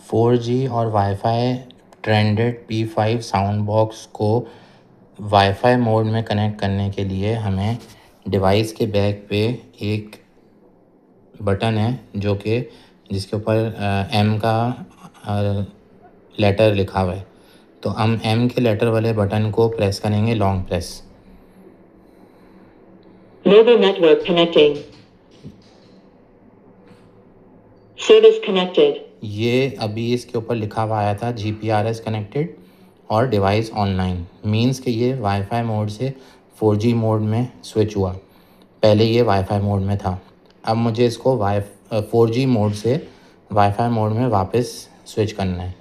4G और wifi trended P5 sound box को wifi mode में कनेक्ट करने के लिए हमें डिवाइस के बैक पे एक बटन है जो कि जिसके ऊपर M का लेटर लिखा हुआ है। तो हम M के लेटर वाले बटन को प्रेस करेंगे, long press. Mobile network connecting. Service connected. ये अभी इसके ऊपर लिखा हुआ आया था GPRS कनेक्टेड और डिवाइस ऑनलाइन, मीन्स कि ये वाईफाई मोड से 4G मोड में स्विच हुआ। पहले ये वाईफाई मोड में था। अब मुझे इसको 4G मोड से वाईफाई मोड में वापस स्विच करना है।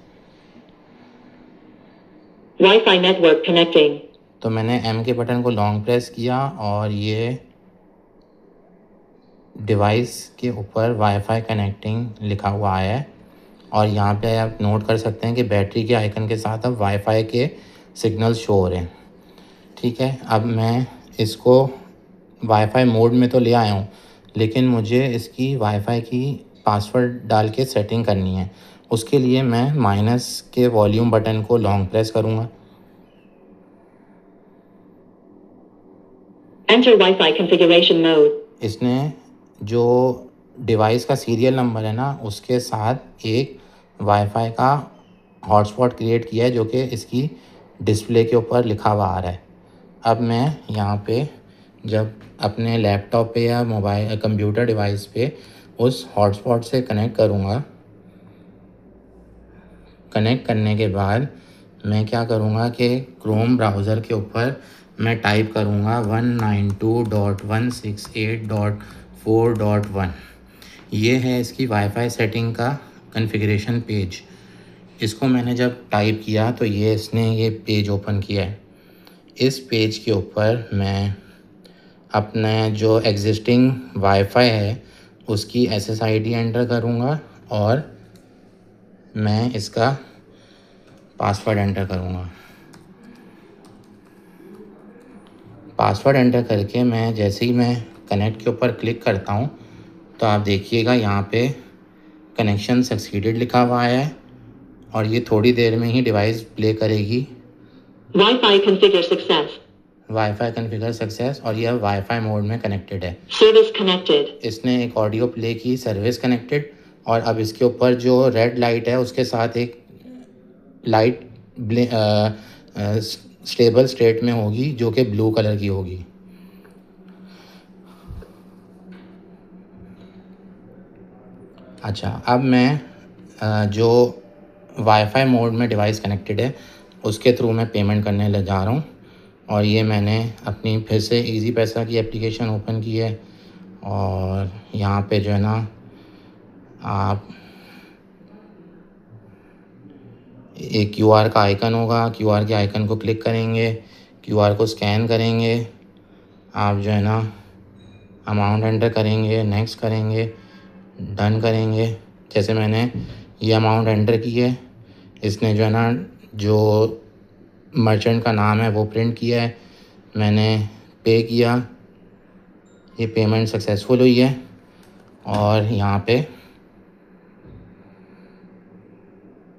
Wi-Fi network connecting. तो मैंने M के बटन को लॉन्ग प्रेस किया और ये डिवाइस के ऊपर वाईफाई कनेक्टिंग लिखा हुआ आया है। और यहाँ पे आप नोट कर सकते हैं कि बैटरी के आइकन के साथ अब वाईफाई के सिग्नल शो हो रहे हैं। ठीक है, अब मैं इसको वाईफाई मोड में तो ले आया हूँ, लेकिन मुझे इसकी वाईफाई की पासवर्ड डाल के सेटिंग करनी है। उसके लिए मैं माइनस के वॉल्यूम बटन को लॉन्ग प्रेस करूँगा। Enter Wi-Fi configuration mode. इसने जो डिवाइस का सीरियल नंबर है ना, उसके साथ एक वाईफाई का हॉटस्पॉट क्रिएट किया है जो कि इसकी डिस्प्ले के ऊपर लिखा हुआ आ रहा है। अब मैं यहाँ पे जब अपने लैपटॉप पे या मोबाइल कंप्यूटर डिवाइस पे उस हॉटस्पॉट से कनेक्ट करूँगा। कनेक्ट करने के बाद मैं क्या करूँगा कि क्रोम ब्राउज़र के ऊपर मैं टाइप करूँगा 192.168.4.1। ये है इसकी वाईफाई सेटिंग का कॉन्फ़िगरेशन पेज। इसको मैंने जब टाइप किया तो ये इसने ये पेज ओपन किया है। इस पेज के ऊपर मैं अपना जो एग्जिस्टिंग वाईफाई है उसकी SSID एंटर करूँगा और मैं इसका पासवर्ड एंटर करूँगा। पासवर्ड एंटर करके मैं जैसे ही मैं कनेक्ट के ऊपर क्लिक करता हूँ तो आप देखिएगा यहाँ पे कनेक्शन सक्सीडेड लिखा हुआ है और ये थोड़ी देर में ही डिवाइस प्ले करेगी। Wi-Fi configure success. Wifi configure success, और यह वाईफाई मोड में कनेक्टेड है। Service connected. इसने एक ऑडियो प्ले की, सर्विस कनेक्टेड। और अब इसके ऊपर जो रेड लाइट है उसके साथ एक लाइट स्टेबल स्टेट में होगी जो कि ब्लू कलर की होगी। अच्छा, अब मैं जो वाईफाई मोड में डिवाइस कनेक्टेड है उसके थ्रू मैं पेमेंट करने ले जा रहा हूँ। और ये मैंने अपनी फिर से इजी पैसा की एप्लीकेशन ओपन की है और यहाँ पे जो है ना आप एक QR का आइकन होगा, QR के आइकन को क्लिक करेंगे, QR को स्कैन करेंगे, आप जो है ना अमाउंट एंटर करेंगे, नेक्स्ट करेंगे, डन करेंगे। जैसे मैंने ये अमाउंट एंटर की है, इसने जो है ना जो मर्चेंट का नाम है वो प्रिंट किया है, मैंने पे किया, ये पेमेंट सक्सेसफुल हुई है। और यहाँ पे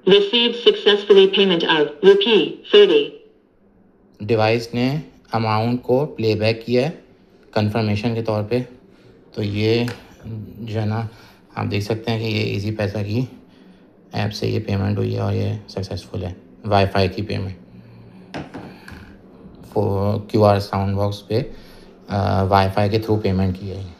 Received successfully payment of Rupee 30. Device ने अमाउंट को प्लेबैक किया है कंफर्मेशन के तौर पे। तो ये जो है ना आप देख सकते हैं कि ये इजी पैसा की ऐप से ये पेमेंट हुई है और ये सक्सेसफुल है। वाईफाई की पेमेंट QR साउंड बॉक्स पे वाईफाई के थ्रू पेमेंट की है।